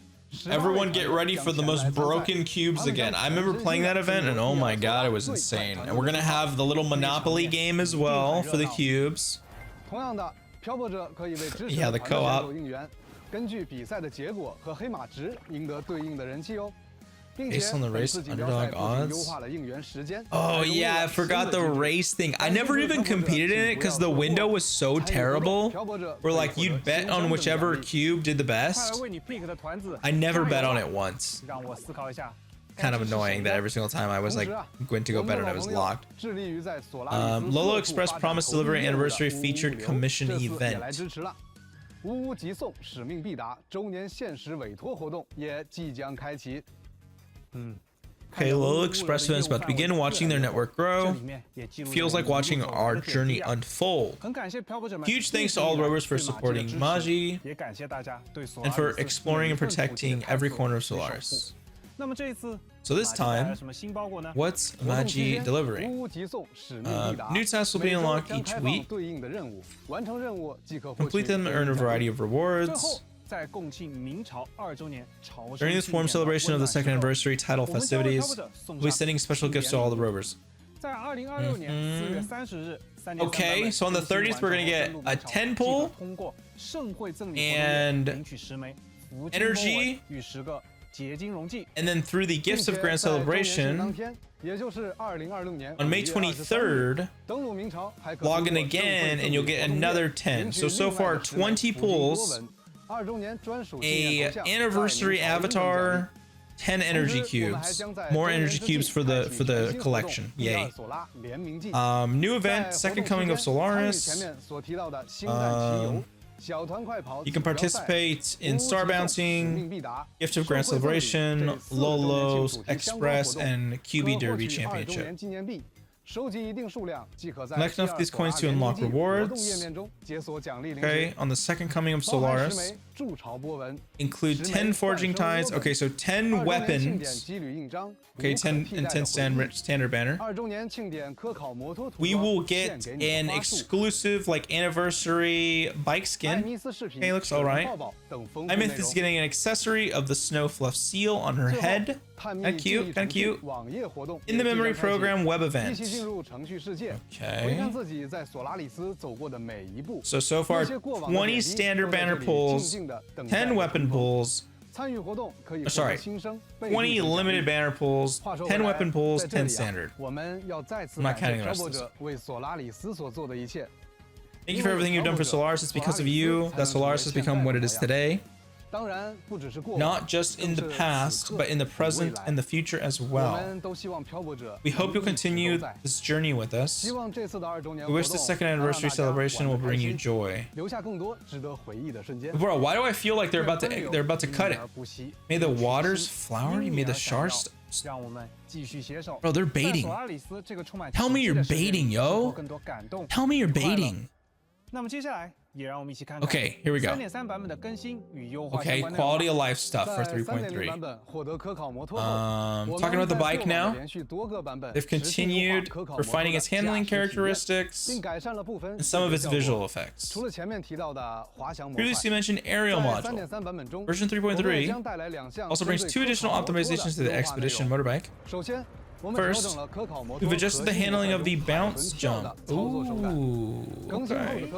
[SPEAKER 1] Everyone get ready for the most broken cubes again. I remember playing that event and oh my god, it was insane. And we're gonna have the little Monopoly game as well for the cubes.
[SPEAKER 10] 同样的，漂泊者可以为支持
[SPEAKER 1] Yeah,
[SPEAKER 10] 的
[SPEAKER 1] the
[SPEAKER 10] 团队
[SPEAKER 1] co-op.
[SPEAKER 10] 选手应援，根据比赛的结果和黑马值赢得对应的人气哦。并且
[SPEAKER 1] Based on the
[SPEAKER 10] 本
[SPEAKER 1] race
[SPEAKER 10] 次锦标赛
[SPEAKER 1] underdog
[SPEAKER 10] 不仅
[SPEAKER 1] odds.
[SPEAKER 10] 优化了应援时间，
[SPEAKER 1] Oh
[SPEAKER 10] 还融入
[SPEAKER 1] yeah, I
[SPEAKER 10] 了新的
[SPEAKER 1] forgot the
[SPEAKER 10] 竞技
[SPEAKER 1] race thing. I never even competed in it because the window was so terrible.
[SPEAKER 10] 漂泊者
[SPEAKER 1] Where like you'd bet on whichever cube did the
[SPEAKER 7] 快来
[SPEAKER 1] best.
[SPEAKER 7] 为你 pick 的团子
[SPEAKER 1] I never
[SPEAKER 7] 加
[SPEAKER 1] bet
[SPEAKER 7] 油
[SPEAKER 1] on
[SPEAKER 7] 吧
[SPEAKER 1] it once.
[SPEAKER 7] 让我思考一下。
[SPEAKER 1] Kind of annoying that every single time I was like going to go bet and it was locked.
[SPEAKER 10] 致力于在索拉里斯
[SPEAKER 1] Lolo
[SPEAKER 10] 各处
[SPEAKER 1] Express
[SPEAKER 10] 发展
[SPEAKER 1] Promise
[SPEAKER 10] 投币
[SPEAKER 1] Delivery
[SPEAKER 10] 业务的
[SPEAKER 1] Anniversary
[SPEAKER 10] 呜呜
[SPEAKER 1] featured
[SPEAKER 10] 流
[SPEAKER 1] commission
[SPEAKER 10] 这次也来
[SPEAKER 1] event.
[SPEAKER 10] 支持了。呜呜急送使命必达周年限时委托活动也即将开启。
[SPEAKER 1] Okay, Lolo Express events about to begin. Watching their network grow feels like watching our journey unfold. Huge thanks to all rovers for supporting Magi and for exploring and protecting every corner of Solaris. So this time, what's Magi delivering? New tasks will be unlocked each week. Complete them to earn a variety of rewards. During this warm celebration of the second anniversary title festivities, we'll be sending special gifts to all the rovers. Okay, so on the 30th, we're going to get a 10 pull and energy. And then through the Gifts of Grand Celebration, on May 23rd, log in again and you'll get another 10. So far 20 pulls, a anniversary avatar, 10 energy cubes, more energy cubes for the collection. Yay. New event, Second Coming of Solaris. You can participate in Star Bouncing, Gift of Grand Celebration, Lolo's Express, and QB Derby Championship. Collect enough of these coins to unlock rewards. Okay, on the Second Coming of Solaris, include 10 forging tides. Okay, so 10 weapons. Okay, 10 and 10 standard banner. We will get an exclusive like anniversary bike skin. Okay, looks alright. Imyth is getting an accessory of the snow fluff seal on her head. Kinda cute, kinda cute. In the memory program web event. Okay. So far 20 standard banner pulls, 10 weapon pulls. Sorry, 20 limited banner pulls, 10 weapon pulls, 10 standard. I'm not counting the rest of this. Thank you for everything you've done for Solaris. It's because of you that Solaris has become what it is today. Not just in the past, but in the present and the future as well. We hope you'll continue this journey with us. We wish the second anniversary celebration will bring you joy. Bro, why do I feel like they're about to cut it? May the waters flowery, may the sharks. Bro, they're baiting. Tell me you're baiting, yo. Tell me you're baiting. Okay, here we go. Okay, quality of life stuff for 3.3. Talking about the bike now. They've continued refining its handling characteristics and some of its visual effects. Previously mentioned aerial module. Version 3.3 also brings 2 additional optimizations to the Expedition motorbike. First, we've adjusted the handling of the bounce jump. Ooh, okay.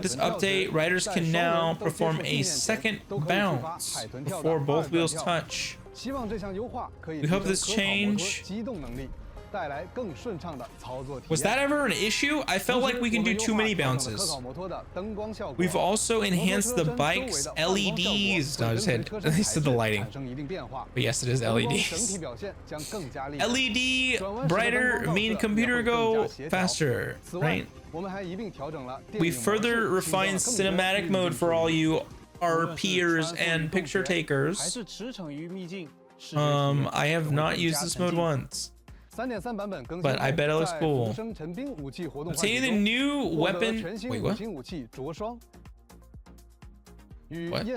[SPEAKER 1] This update, riders can now perform a second bounce before both wheels touch. We hope this change... Was that ever an issue? I felt like we can do too many bounces. We've also enhanced the bike's LEDs. No, I just said the lighting. But yes, it is LEDs. LED brighter mean computer go faster, right? We further refined cinematic mode for all you RPers and picture takers. I have not used this mode once. But I bet it looks cool. Obtaining the new weapon. Wait, what? What?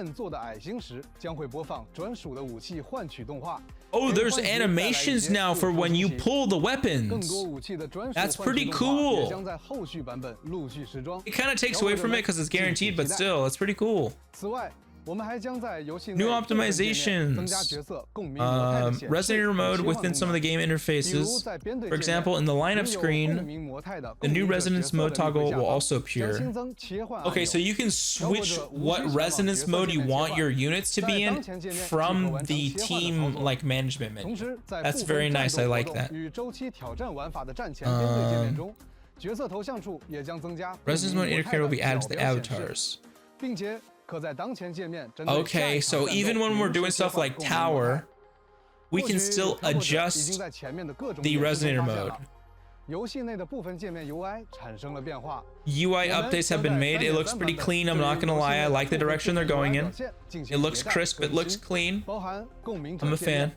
[SPEAKER 1] Oh, there's animations now for when you pull the weapens. That's pretty cool. It kind of takes away from it because it's guaranteed, but still, it's pretty cool. New optimizations. Resonator mode within some of the game interfaces. For example, in the lineup screen, the new resonance mode toggle will also appear. Okay, so you can switch what resonance mode you want your units to be in from the team like management menu. That's very nice. I like that. Resonance mode indicator will be added to the avatars. Okay, so even when we're doing stuff like tower, we can still adjust the resonator mode. UI updates have been made. It looks pretty clean, I'm not gonna lie. I like the direction they're going in. It looks crisp, it looks clean. I'm a fan.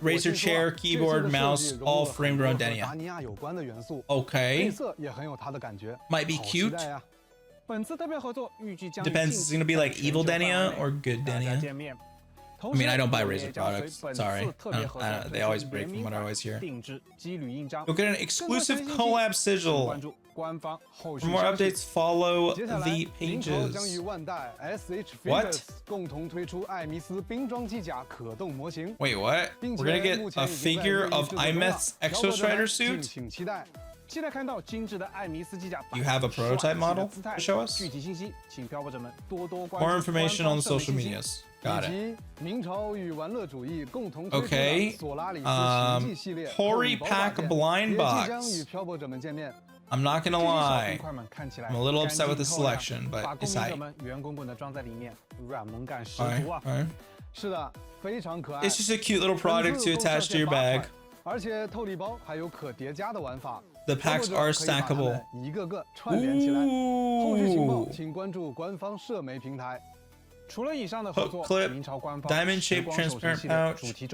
[SPEAKER 1] Razer chair, keyboard, mouse, all framed around
[SPEAKER 10] 达
[SPEAKER 1] Denia.
[SPEAKER 10] 尼亚有关的元素，
[SPEAKER 1] Okay.
[SPEAKER 10] 配色也很有它的感觉，
[SPEAKER 1] Might be
[SPEAKER 10] 好期
[SPEAKER 1] cute.
[SPEAKER 10] 待呀。
[SPEAKER 1] Depends. It's gonna be like evil Denia or good Denia. I mean, I don't buy Razer products. Sorry. They always break from what I always hear. You'll get an exclusive collab sigil. For more updates, follow the pages. What? Wait, what? We're gonna get a figure of Imeth's Exo Strider suit? You have a prototype model to show us? More information on the social medias. Got it. Okay. Hori Pack Blind Box. I'm not gonna lie. I'm a little upset with the selection, but it's hype. Alright. It's just a cute little product to attach to your bag. The packs are stackable. Hook clip, diamond-shaped transparent pouch. Wait,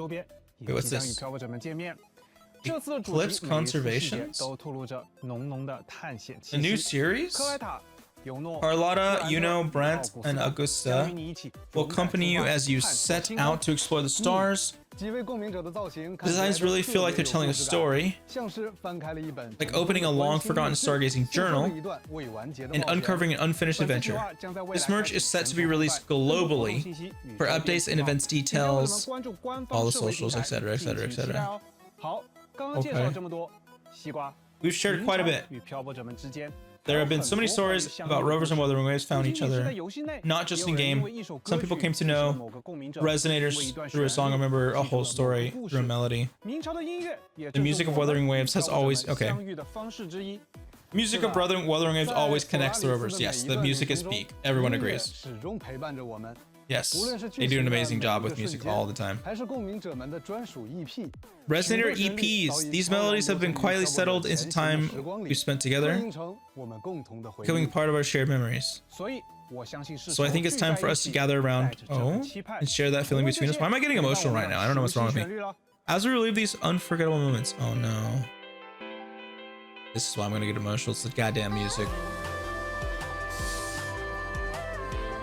[SPEAKER 1] what's this? Eclipse Conservations? A new series? Carlotta, Yuno, Brent, and Augusta will accompany you as you set out to explore the stars. The designs really feel like they're telling a story, like opening a long-forgotten stargazing journal and uncovering an unfinished adventure. This merch is set to be released globally. For updates and events details, all the socials, etc., etc., etc. Okay. We've shared quite a bit. There have been so many stories about rovers and Wuthering Waves found each other, not just in game. Some people came to know resonators through a song, remember a whole story through a melody. The music of Wuthering Waves has always Music of Wuthering Waves always connects the rovers. Yes, the music is peak. Everyone agrees. Yes, they do an amazing job with music all the time. Resonator EPs. These melodies have been quietly settled into time we spent together, becoming part of our shared memories. So I think it's time for us to gather around, and share that feeling between us. Why am I getting emotional right now? I don't know what's wrong with me. As we relive these unforgettable moments. Oh no. This is why I'm gonna get emotional. It's the goddamn music.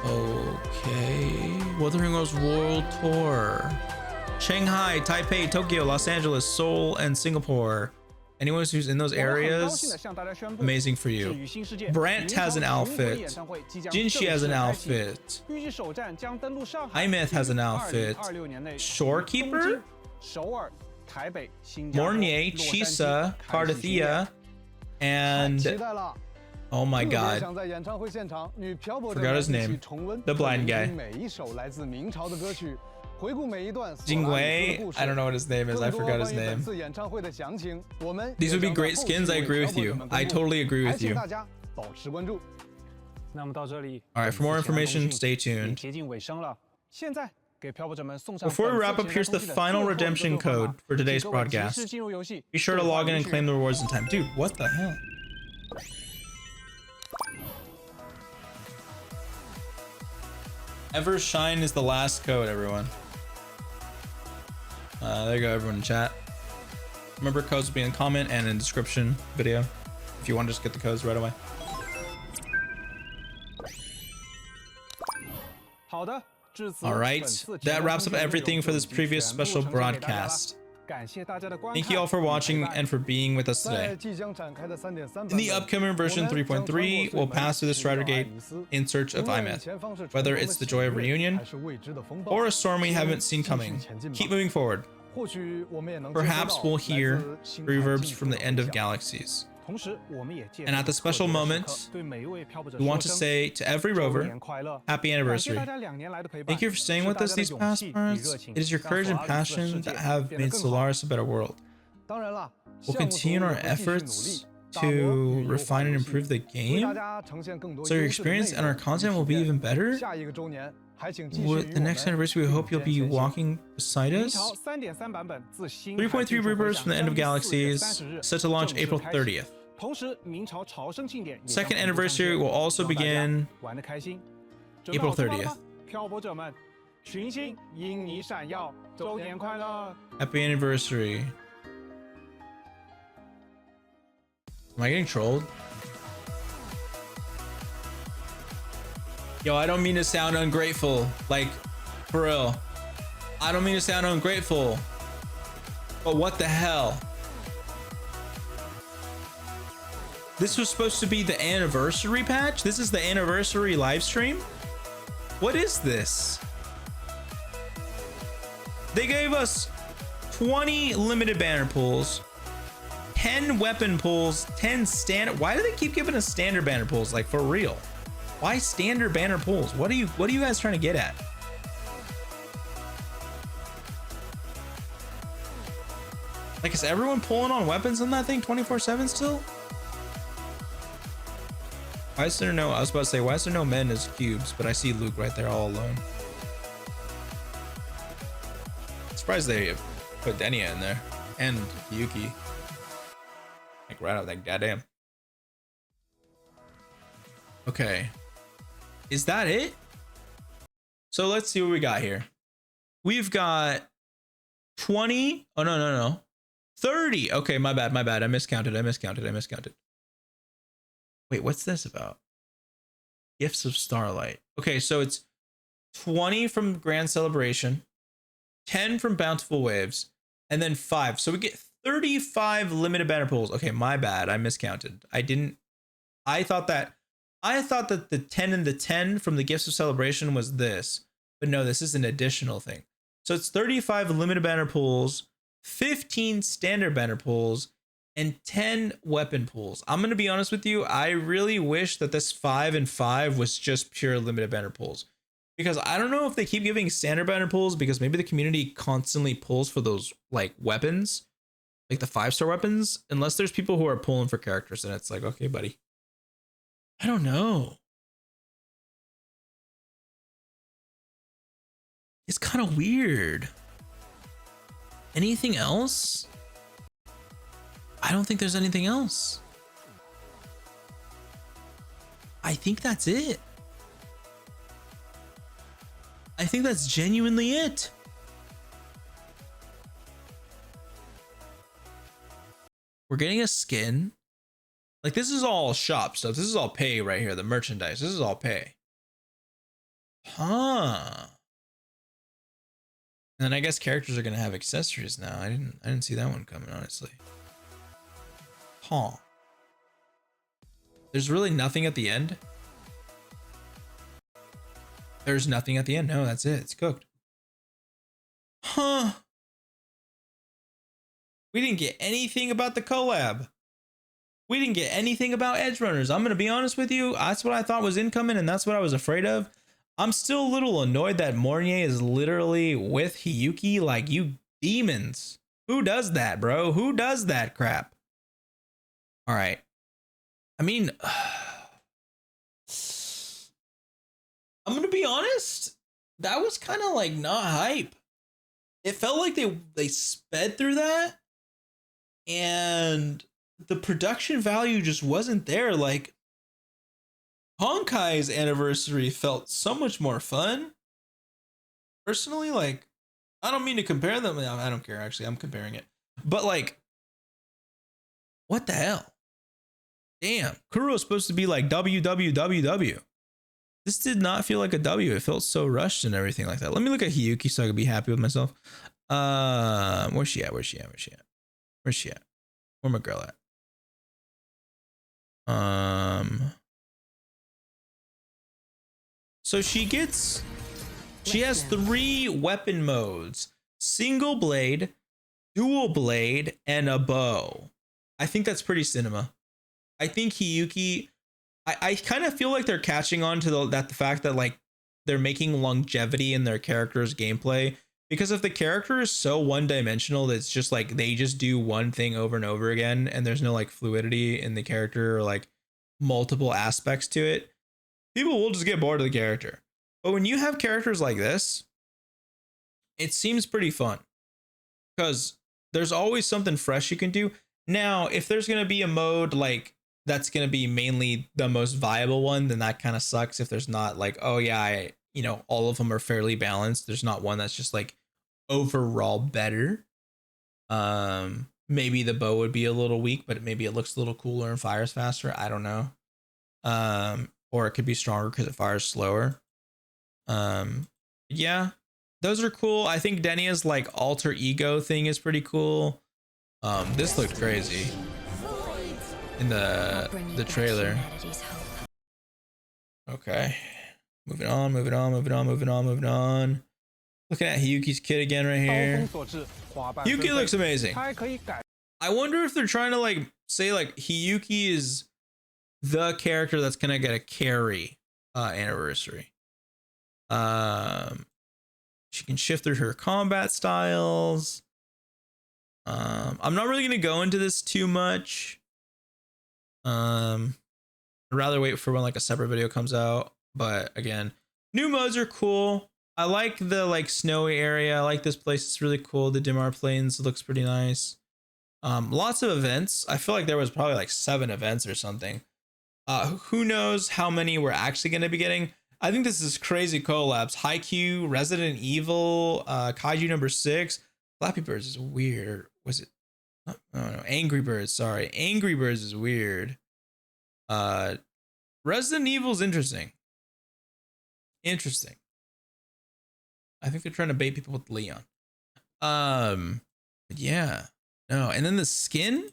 [SPEAKER 1] Okay. Wuthering Waves World Tour. Shanghai, Taipei, Tokyo, Los Angeles, Seoul, and Singapore. Anyone who's in those areas, amazing for you. Brant has an outfit. Jinshi has an outfit. Imeth has an outfit. Shorekeeper? Mornier, Chisa, Cardathia, and oh my god, forgot his name. The blind guy. Jingwei, I don't know what his name is. I forgot his name. These would be great skins. I agree with you. I totally agree with you. Alright, for more information, stay tuned. Before we wrap up, here's the final redemption code for today's broadcast. Be sure to log in and claim the rewards in time. Dude, what the hell? EVERSHINE is the last code, everyone. There you go, everyone in chat. Remember, codes will be in the comment and in the description video if you want to just get the codes right away. All right, that wraps up everything for this previous special broadcast. Thank you all for watching and for being with us today. In the upcoming version 3.3, we'll pass through the Strider Gate in search of Imeth, whether it's the joy of reunion or a storm we haven't seen coming. Keep moving forward. Perhaps we'll hear reverbs from the end of galaxies. And at the special moment, we want to say to every rover, happy anniversary. Thank you for staying with us these past months. It is your courage and passion that have made Solaris a better world. We'll continue our efforts to refine and improve the game, so your experience and our content will be even better. With the next anniversary, we hope you'll be walking beside us. 3.3 reverbs from the end of galaxies, set to launch April 30th. Second anniversary will also begin April 30th. Happy anniversary. Am I getting trolled? Yo, I don't mean to sound ungrateful. Like, for real. I don't mean to sound ungrateful. But what the hell? This was supposed to be the anniversary patch? This is the anniversary live stream? What is this? They gave us 20 limited banner pulls, 10 weapon pulls, 10 standard. Why do they keep giving us standard banner pulls? Like, for real? Why standard banner pulls? What are you guys trying to get at? Like, is everyone pulling on weapons on that thing 24/7 still? Why is there no, I was about to say, why is there no men as cubes? But I see Luke right there all alone. Surprised they put Denia in there and Hiyuki. Like right out, like goddamn. Okay, is that it? So let's see what we got here. We've got 20. Oh no, 30. Okay, my bad. I miscounted. Wait, what's this about? Gifts of Starlight. Okay, so it's 20 from Grand Celebration, 10 from Bountiful Waves, and then 5. So we get 35 limited banner pulls. Okay, my bad. I miscounted. I thought that the 10 and the 10 from the Gifts of Celebration was this. But no, this is an additional thing. So it's 35 limited banner pulls, 15 standard banner pulls, and 10 weapon pulls. I'm gonna be honest with you, I really wish that this 5 and 5 was just pure limited banner pulls, because I don't know if they keep giving standard banner pulls because maybe the community constantly pulls for those like weapons, like the 5-star weapons, unless there's people who are pulling for characters and it's like, okay buddy, I don't know. It's kind of weird. Anything else? I don't think there's anything else. I think that's it. I think that's genuinely it. We're getting a skin. Like, this is all shop stuff. This is all pay right here. The merchandise. This is all pay. Huh. And then I guess characters are gonna have accessories now. I didn't see that one coming, honestly. Huh. There's really nothing at the end. There's nothing at the end. No, that's it. It's cooked. Huh. We didn't get anything about the collab. We didn't get anything about edge runners. I'm gonna be honest with you. That's what I thought was incoming, and that's what I was afraid of. I'm still a little annoyed that Mornier is literally with Hiyuki. Like, you demons. Who does that, bro? Who does that crap? All right. I mean, I'm going to be honest. That was kind of like not hype. It felt like they sped through that and the production value just wasn't there. Like, Honkai's anniversary felt so much more fun. Personally, like, I don't mean to compare them. I don't care, actually. I'm comparing it. But, like, what the hell? Damn, Kuro is supposed to be like WWWW. This did not feel like a W. It felt so rushed and everything like that. Let me look at Hiyuki so I can be happy with myself. Where's she at? Where my girl at? So she has 3 weapon modes: single blade, dual blade, and a bow. I think that's pretty cinema. I think Hiyuki, I kind of feel like they're catching on to the fact that like they're making longevity in their character's gameplay, because if the character is so one-dimensional that it's just like they just do one thing over and over again and there's no like fluidity in the character or like multiple aspects to it, people will just get bored of the character. But when you have characters like this, it seems pretty fun because there's always something fresh you can do. Now, if there's going to be a mode like that's going to be mainly the most viable one, then that kind of sucks. If there's not like, oh yeah, all of them are fairly balanced. There's not one that's just like overall better. Maybe the bow would be a little weak, but maybe it looks a little cooler and fires faster. I don't know. or it could be stronger because it fires slower. Yeah, those are cool. I think Denia's like alter ego thing is pretty cool. This looked crazy in the trailer. Okay, moving on. Looking at Hiyuki's kit again right here. Hiyuki looks amazing. I wonder if they're trying to like say like Hiyuki is the character that's gonna get a carry anniversary. She can shift through her combat styles. I'm not really gonna go into this too much. I'd rather wait for when like a separate video comes out. But again, new modes are cool. I like the like snowy area. I like this place. It's really cool. The Dimar Plains looks pretty nice. Lots of events. I feel like there was probably like 7 events or something. Who knows how many we're actually going to be getting. I think this is crazy collabs. Haikyuu, Resident Evil, Kaiju number 6. Flappy Birds is weird. Was it? Oh no, Angry Birds. Sorry, Angry Birds is weird. Resident Evil is interesting. I think they're trying to bait people with Leon. But yeah. No, and then the skin?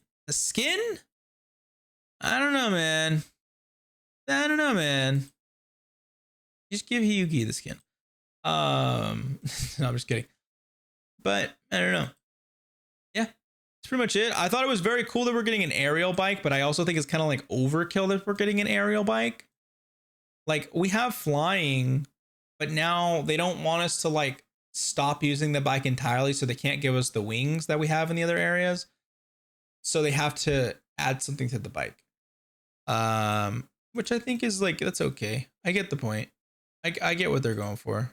[SPEAKER 1] I don't know, man. Just give Hiyuki the skin. No, I'm just kidding. But I don't know. Yeah, that's pretty much it. I thought it was very cool that we're getting an aerial bike, but I also think it's kind of like overkill that we're getting an aerial bike. Like, we have flying, but now they don't want us to like stop using the bike entirely, so they can't give us the wings that we have in the other areas. So they have to add something to the bike. Which I think is like, that's okay. I get the point. I get what they're going for.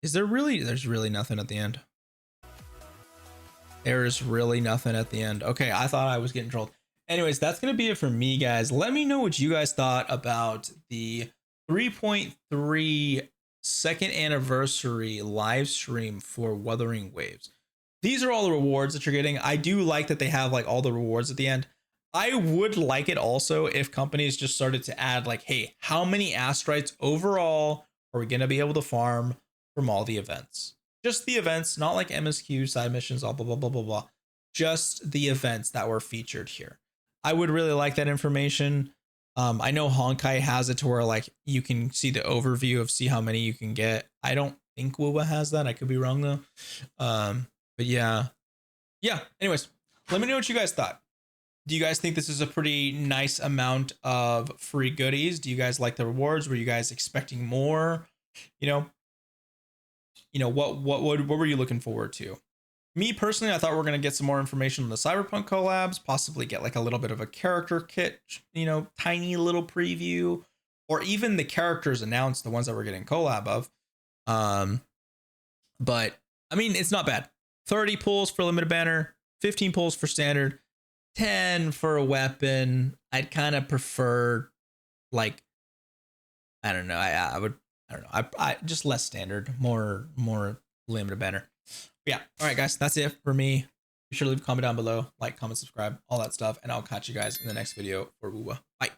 [SPEAKER 1] Is there really? There's really nothing at the end. There is really nothing at the end. Okay, I thought I was getting trolled. Anyways, that's going to be it for me, guys. Let me know what you guys thought about the 3.3 second anniversary live stream for Wuthering Waves. These are all the rewards that you're getting. I do like that they have like all the rewards at the end. I would like it also if companies just started to add like, hey, how many asteroids overall are we going to be able to farm from all the events? Just the events, not like MSQ, side missions, all blah, blah, blah, blah, blah. Just the events that were featured here. I would really like that information. I know Honkai has it to where like you can see the overview of see how many you can get. I don't think Wuwa has that. I could be wrong though. But yeah. Anyways, let me know what you guys thought. Do you guys think this is a pretty nice amount of free goodies? Do you guys like the rewards? Were you guys expecting more? What were you looking forward to? Me personally, I thought we were going to get some more information on the Cyberpunk collabs, possibly get like a little bit of a character kit, tiny little preview, or even the characters announced, the ones that we're getting collab of. But I mean, it's not bad. 30 pulls for limited banner, 15 pulls for standard, 10 for a weapon. I'd kind of prefer like, I don't know. I don't know. I just less standard, more limited banner. But yeah. All right, guys, that's it for me. Be sure to leave a comment down below, like, comment, subscribe, all that stuff, and I'll catch you guys in the next video for Wuwa. Bye.